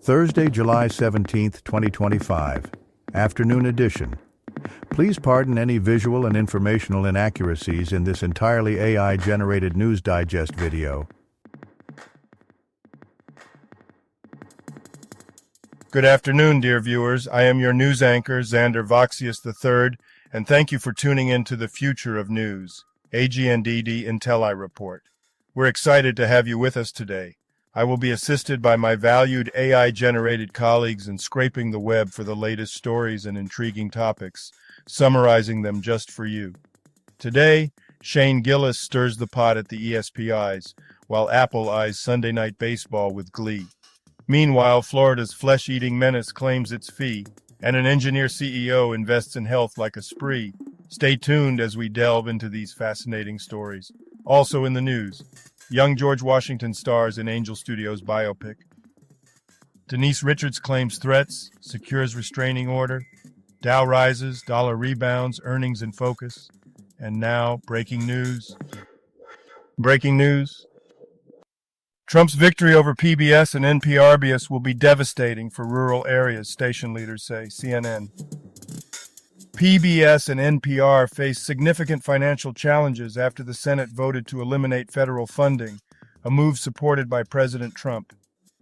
Thursday, July 17th, 2025, afternoon edition. Please pardon any visual and informational inaccuracies in this entirely AI-generated News Digest video. Good afternoon, dear viewers. I am your news anchor, Xander Voxius III, and thank you for tuning in to the future of news, AGNDD intelliReport. We're excited to have you with us today. I will be assisted by my valued AI-generated colleagues in scraping the web for the latest stories and intriguing topics, summarizing them just for you. Today, Shane Gillis stirs the pot at the ESPYs, while Apple eyes Sunday Night Baseball with glee. Meanwhile, Florida's flesh-eating menace claims its fee, and an engineer CEO invests in health like a spree. Stay tuned as we delve into these fascinating stories. Also in the news, young George Washington stars in Angel Studios biopic. Denise Richards claims threats, secures restraining order. Dow rises, dollar rebounds, earnings in focus. And now, breaking news. Breaking news. Trump's victory over PBS and NPRBS will be devastating for rural areas, station leaders say, CNN. PBS and NPR face significant financial challenges after the Senate voted to eliminate federal funding, a move supported by President Trump.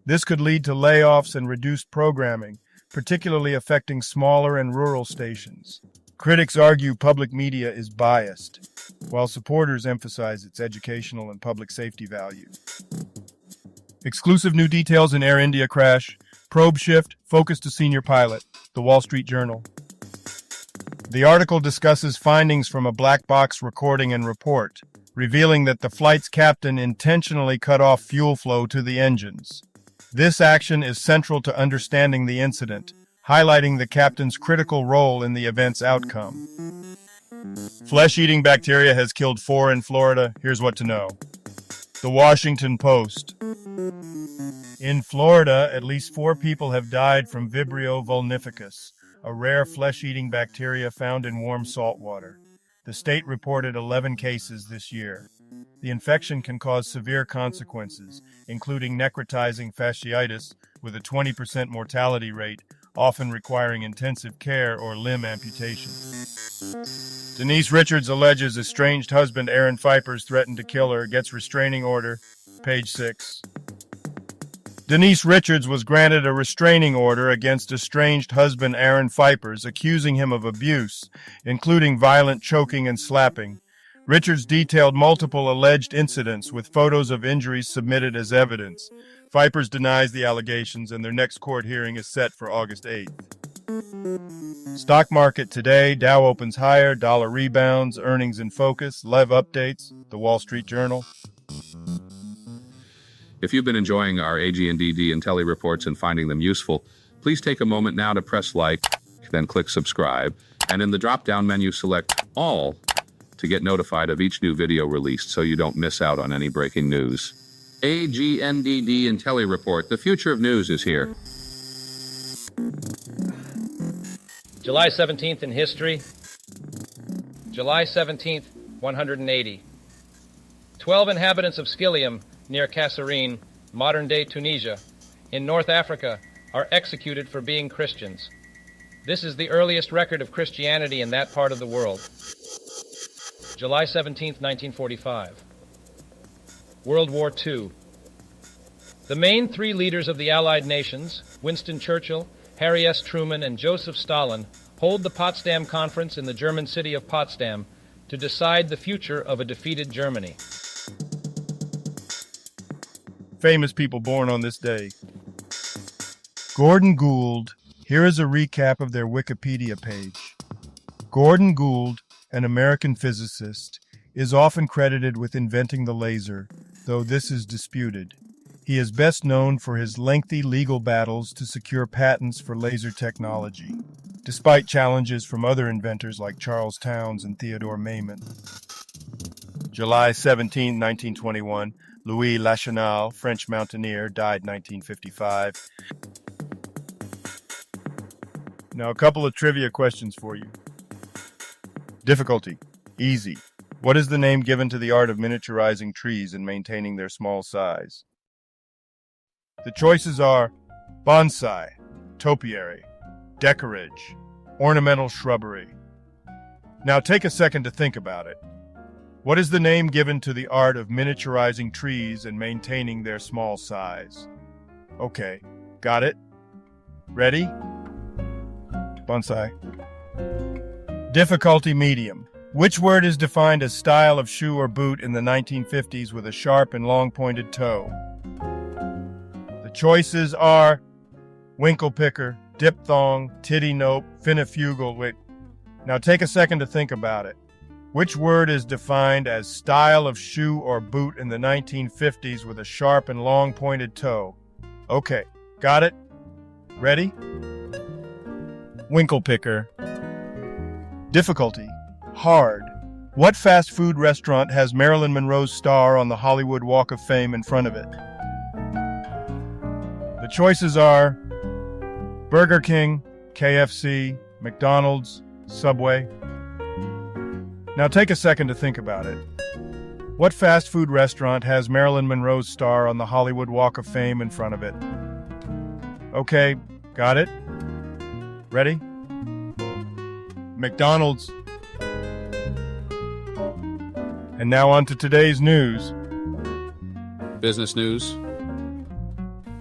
This could lead to layoffs and reduced programming, particularly affecting smaller and rural stations. Critics argue public media is biased, while supporters emphasize its educational and public safety value. Exclusive new details in Air India crash, probe shift, focus to senior pilot, The Wall Street Journal. The article discusses findings from a black box recording and report, revealing that the flight's captain intentionally cut off fuel flow to the engines. This action is central to understanding the incident, highlighting the captain's critical role in the event's outcome. Flesh-eating bacteria has killed 4 in Florida. Here's what to know. The Washington Post. In Florida, at least 4 people have died from Vibrio vulnificus, a rare flesh-eating bacteria found in warm salt water. The state reported 11 cases this year. The infection can cause severe consequences, including necrotizing fasciitis with a 20% mortality rate, often requiring intensive care or limb amputation. Denise Richards alleges estranged husband Aaron Pfeiffer's threatened to kill her, gets restraining order, page 6. Denise Richards was granted a restraining order against estranged husband Aaron Pfeiffer's, accusing him of abuse, including violent choking and slapping. Richards detailed multiple alleged incidents with photos of injuries submitted as evidence. Pfeiffer's denies the allegations, and their next court hearing is set for August 8th. Stock market today, Dow opens higher, dollar rebounds, earnings in focus, Lev updates, The Wall Street Journal. If you've been enjoying our AGNDD intelliReports and finding them useful, please take a moment now to press like, then click subscribe, and in the drop-down menu select All to get notified of each new video released so you don't miss out on any breaking news. AGNDD intelliReport, the future of news is here. July 17th in history. July 17th, 180. 12 inhabitants of Skilium, near Kasserine, modern-day Tunisia, in North Africa, are executed for being Christians. This is the earliest record of Christianity in that part of the world. July 17th, 1945. World War II. The main 3 leaders of the Allied nations, Winston Churchill, Harry S. Truman, and Joseph Stalin, hold the Potsdam Conference in the German city of Potsdam to decide the future of a defeated Germany. Famous people born on this day. Gordon Gould. Here is a recap of their Wikipedia page. Gordon Gould, an American physicist, is often credited with inventing the laser, though this is disputed. He is best known for his lengthy legal battles to secure patents for laser technology, despite challenges from other inventors like Charles Towns and Theodore Maiman. July 17, 1921, Louis Lachenal, French mountaineer, died 1955. Now, a couple of trivia questions for you. Difficulty: easy. What is the name given to the art of miniaturizing trees and maintaining their small size? The choices are Bonsai, topiary, decorage, ornamental shrubbery. Now take a second to think about it. What is the name given to the art of miniaturizing trees and maintaining their small size? Okay, got it? Ready? Bonsai. Difficulty medium. Which word is defined as style of shoe or boot in the 1950s with a sharp and long-pointed toe? The choices are winklepicker, diphthong, titty nope, finifugal. Wait. Now take a second to think about it. Which word is defined as style of shoe or boot in the 1950s with a sharp and long-pointed toe? Okay, got it? Ready? Winklepicker. Difficulty. Hard. What fast food restaurant has Marilyn Monroe's star on the Hollywood Walk of Fame in front of it? The choices are Burger King, KFC, McDonald's, Subway. Now take a second to think about it. What fast food restaurant has Marilyn Monroe's star on the Hollywood Walk of Fame in front of it? Okay, got it? Ready? McDonald's. And now on to today's news. Business news.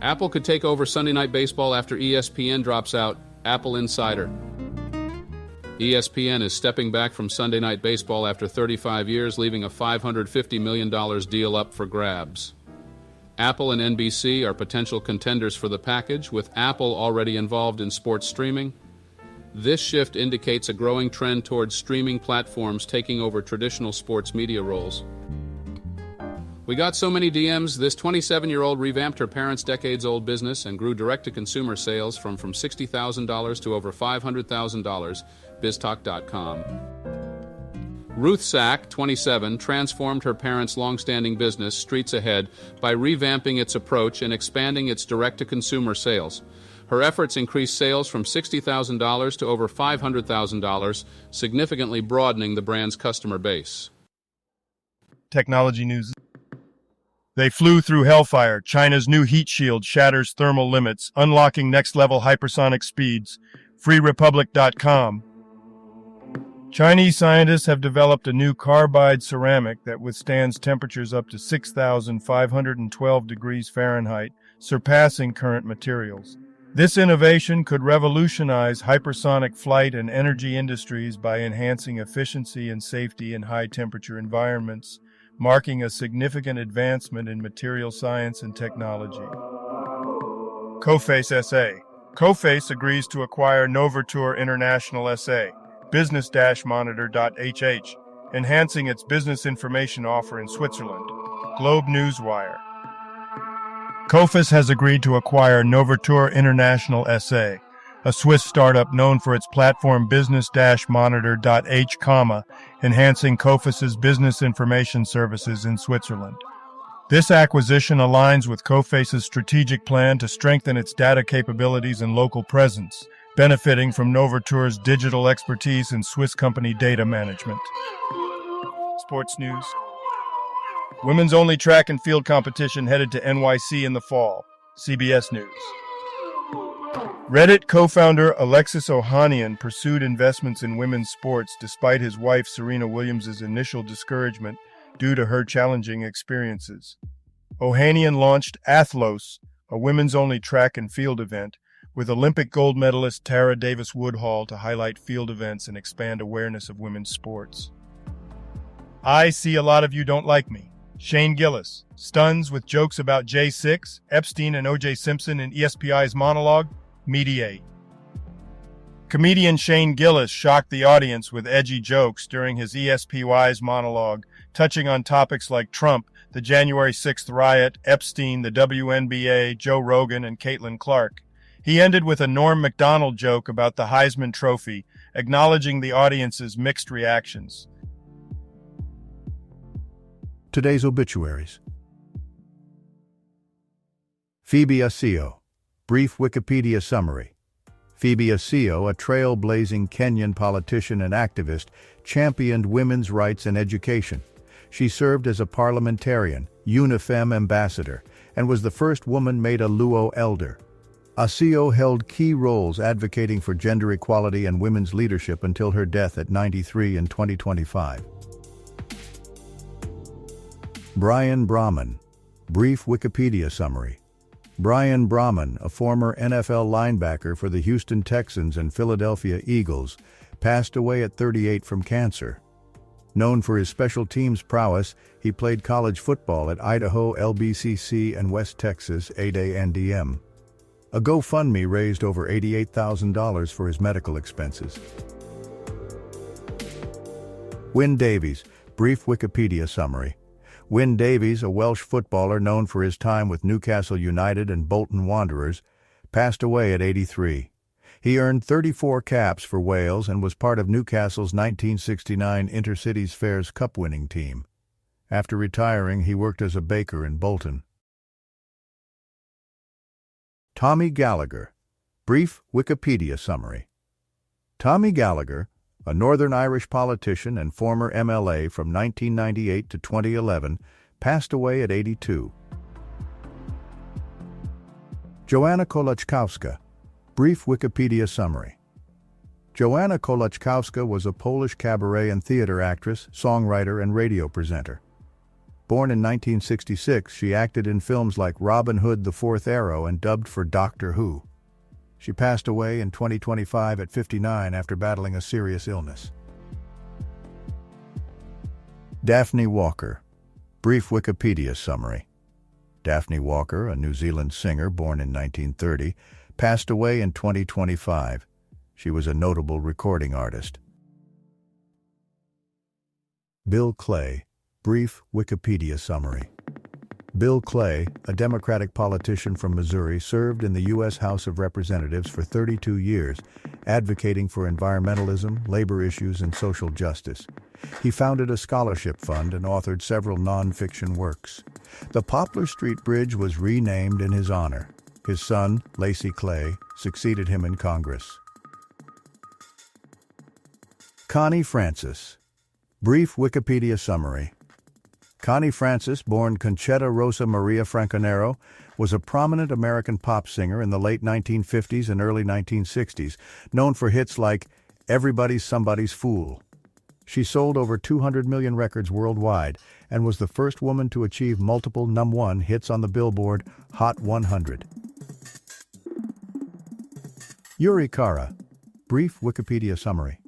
Apple could take over Sunday Night Baseball after ESPN drops out. Apple Insider. ESPN is stepping back from Sunday Night Baseball after 35 years, leaving a $550 million deal up for grabs. Apple and NBC are potential contenders for the package, with Apple already involved in sports streaming. This shift indicates a growing trend towards streaming platforms taking over traditional sports media roles. We got so many DMs, this 27-year-old revamped her parents' decades-old business and grew direct-to-consumer sales from $60,000 to over $500,000, BizTalk.com. Ruth Sack, 27, transformed her parents' long-standing business, Streets Ahead, by revamping its approach and expanding its direct-to-consumer sales. Her efforts increased sales from $60,000 to over $500,000, significantly broadening the brand's customer base. Technology news. They flew through hellfire. China's new heat shield shatters thermal limits, unlocking next-level hypersonic speeds. FreeRepublic.com. Chinese scientists have developed a new carbide ceramic that withstands temperatures up to 6,512 degrees Fahrenheit, surpassing current materials. This innovation could revolutionize hypersonic flight and energy industries by enhancing efficiency and safety in high-temperature environments, marking a significant advancement in material science and technology. Coface SA. Coface agrees to acquire Novatur International SA, business-monitor.hh, enhancing its business information offer in Switzerland. Globe Newswire. Coface has agreed to acquire Novatur International SA, a Swiss startup known for its platform business-monitor.h, enhancing Coface's business information services in Switzerland. This acquisition aligns with Coface's strategic plan to strengthen its data capabilities and local presence, benefiting from Novatur's digital expertise in Swiss company data management. Sports news. Women's only track and field competition headed to NYC in the fall. CBS News. Reddit co-founder Alexis Ohanian pursued investments in women's sports despite his wife Serena Williams' initial discouragement due to her challenging experiences. Ohanian launched Athlos, a women's-only track and field event, with Olympic gold medalist Tara Davis Woodhall to highlight field events and expand awareness of women's sports. I see a lot of you don't like me. Shane Gillis stuns with jokes about J6, Epstein, and O.J. Simpson in ESPI's monologue, Mediate. Comedian Shane Gillis shocked the audience with edgy jokes during his ESPY's monologue, touching on topics like Trump, the January 6th riot, Epstein, the WNBA, Joe Rogan, and Caitlin Clark. He ended with a Norm Macdonald joke about the Heisman Trophy, acknowledging the audience's mixed reactions. Today's obituaries. Phoebe Asio. Brief Wikipedia summary. Phoebe Asio, a trailblazing Kenyan politician and activist, championed women's rights and education. She served as a parliamentarian, UNIFEM ambassador, and was the first woman made a Luo elder. Asio held key roles advocating for gender equality and women's leadership until her death at 93 in 2025. Brian Brahman. Brief Wikipedia summary. Brian Brahman, a former NFL linebacker for the Houston Texans and Philadelphia Eagles, passed away at 38 from cancer. Known for his special teams prowess, he played college football at Idaho LBCC and West Texas AGNDD. A GoFundMe raised over $88,000 for his medical expenses. Wyn Davies. Brief Wikipedia summary. Wyn Davies, a Welsh footballer known for his time with Newcastle United and Bolton Wanderers, passed away at 83. He earned 34 caps for Wales and was part of Newcastle's 1969 Intercities Fairs Cup winning team. After retiring, he worked as a baker in Bolton. Tommy Gallagher. Brief Wikipedia summary. Tommy Gallagher, a Northern Irish politician and former MLA from 1998 to 2011, passed away at 82. Joanna Kolachkowska. Brief Wikipedia summary. Joanna Kolachkowska was a Polish cabaret and theater actress, songwriter, and radio presenter. Born in 1966, she acted in films like Robin Hood, The Fourth Arrow, and dubbed for Doctor Who. She passed away in 2025 at 59 after battling a serious illness. Daphne Walker. Brief Wikipedia summary. Daphne Walker, a New Zealand singer born in 1930, passed away in 2025. She was a notable recording artist. Bill Clay. Brief Wikipedia summary. Bill Clay, a Democratic politician from Missouri, served in the U.S. House of Representatives for 32 years, advocating for environmentalism, labor issues, and social justice. He founded a scholarship fund and authored several nonfiction works. The Poplar Street Bridge was renamed in his honor. His son, Lacey Clay, succeeded him in Congress. Connie Francis. Brief Wikipedia summary. Connie Francis, born Conchetta Rosa Maria Franconero, was a prominent American pop singer in the late 1950s and early 1960s, known for hits like Everybody's Somebody's Fool. She sold over 200 million records worldwide and was the first woman to achieve multiple #1 hits on the Billboard Hot 100. Yuri Kara. Brief Wikipedia summary.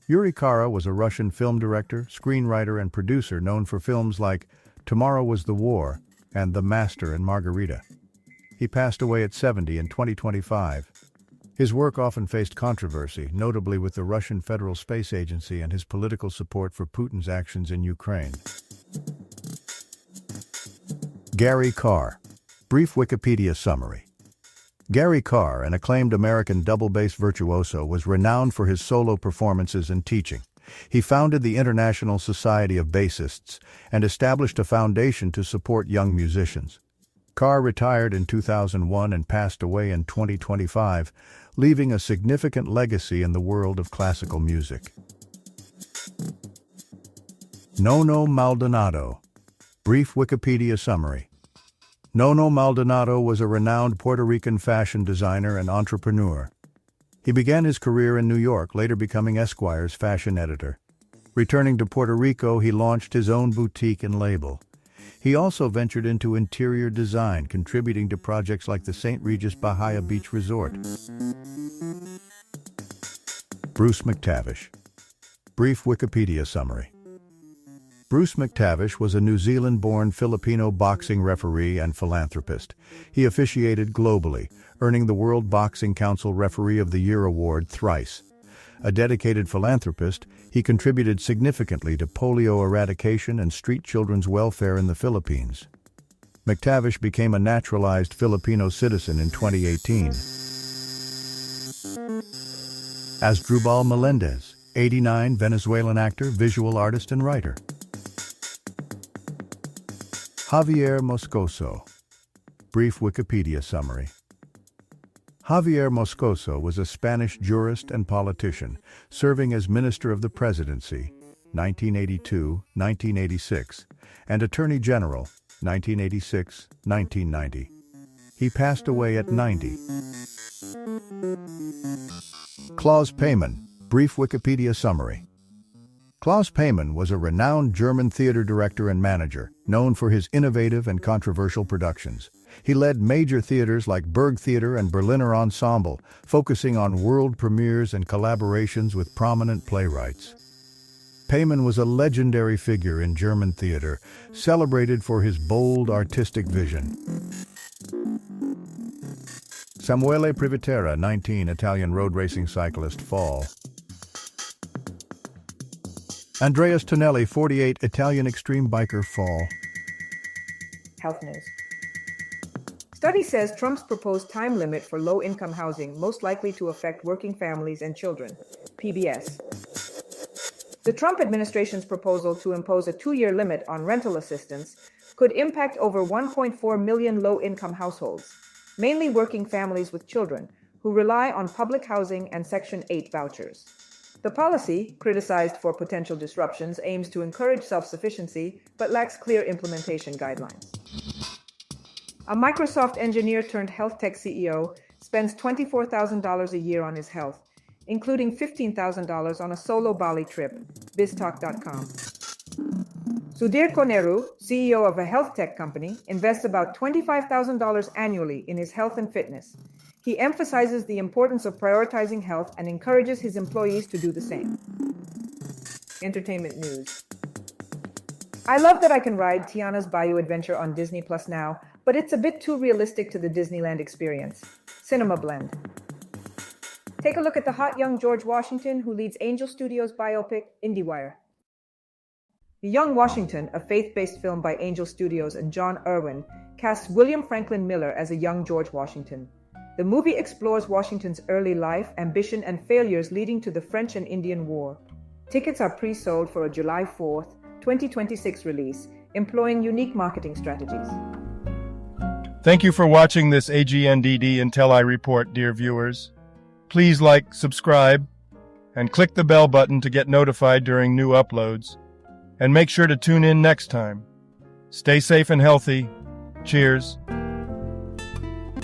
Yuri Kara was a Russian film director, screenwriter, and producer known for films like Tomorrow Was the War and The Master and Margarita. He passed away at 70 in 2025. His work often faced controversy, notably with the Russian Federal Space Agency and his political support for Putin's actions in Ukraine. Gary Carr. Brief Wikipedia summary. Gary Carr, an acclaimed American double bass virtuoso, was renowned for his solo performances and teaching. He founded the International Society of Bassists and established a foundation to support young musicians. Carr retired in 2001 and passed away in 2025, leaving a significant legacy in the world of classical music. Nono Maldonado. Brief Wikipedia summary. Nono Maldonado was a renowned Puerto Rican fashion designer and entrepreneur. He began his career in New York, later becoming Esquire's fashion editor. Returning to Puerto Rico, he launched his own boutique and label. He also ventured into interior design, contributing to projects like the St. Regis Bahia Beach Resort. Bruce McTavish. Brief Wikipedia summary. Bruce McTavish was a New Zealand-born Filipino boxing referee and philanthropist. He officiated globally, earning the World Boxing Council Referee of the Year award thrice. A dedicated philanthropist, he contributed significantly to polio eradication and street children's welfare in the Philippines. McTavish became a naturalized Filipino citizen in 2018. Asdrubal Melendez, 89, Venezuelan actor, visual artist, and writer. Javier Moscoso. Brief Wikipedia summary. Javier Moscoso was a Spanish jurist and politician, serving as Minister of the Presidency, 1982-1986, and Attorney General, 1986-1990. He passed away at 90. Klaus Peymann, brief Wikipedia summary. Klaus Peymann was a renowned German theater director and manager, known for his innovative and controversial productions. He led major theaters like Burg Theater and Berliner Ensemble, focusing on world premieres and collaborations with prominent playwrights. Peymann was a legendary figure in German theater, celebrated for his bold artistic vision. Samuele Privitera, 19, Italian road racing cyclist, fall. Andreas Tonelli, 48, Italian extreme biker, fall. Health news. Study says Trump's proposed time limit for low-income housing most likely to affect working families and children. PBS. The Trump administration's proposal to impose a 2-year limit on rental assistance could impact over 1.4 million low-income households, mainly working families with children, who rely on public housing and Section 8 vouchers. The policy, criticized for potential disruptions, aims to encourage self-sufficiency, but lacks clear implementation guidelines. A Microsoft engineer turned health tech CEO spends $24,000 a year on his health, including $15,000 on a solo Bali trip, biztalk.com. Sudhir Koneru, CEO of a health tech company, invests about $25,000 annually in his health and fitness. He emphasizes the importance of prioritizing health and encourages his employees to do the same. Entertainment news. I love that I can ride Tiana's Bayou Adventure on Disney Plus now, but it's a bit too realistic to the Disneyland experience. Cinema Blend. Take a look at the hot young George Washington, who leads Angel Studios' biopic, IndieWire. The Young Washington, a faith-based film by Angel Studios and John Irwin, casts William Franklin Miller as a young George Washington. The movie explores Washington's early life, ambition, and failures leading to the French and Indian War. Tickets are pre-sold for a July 4th, 2026 release, employing unique marketing strategies. Thank you for watching this AGNDD intelliReport, dear viewers. Please like, subscribe, and click the bell button to get notified during new uploads. And make sure to tune in next time. Stay safe and healthy. Cheers.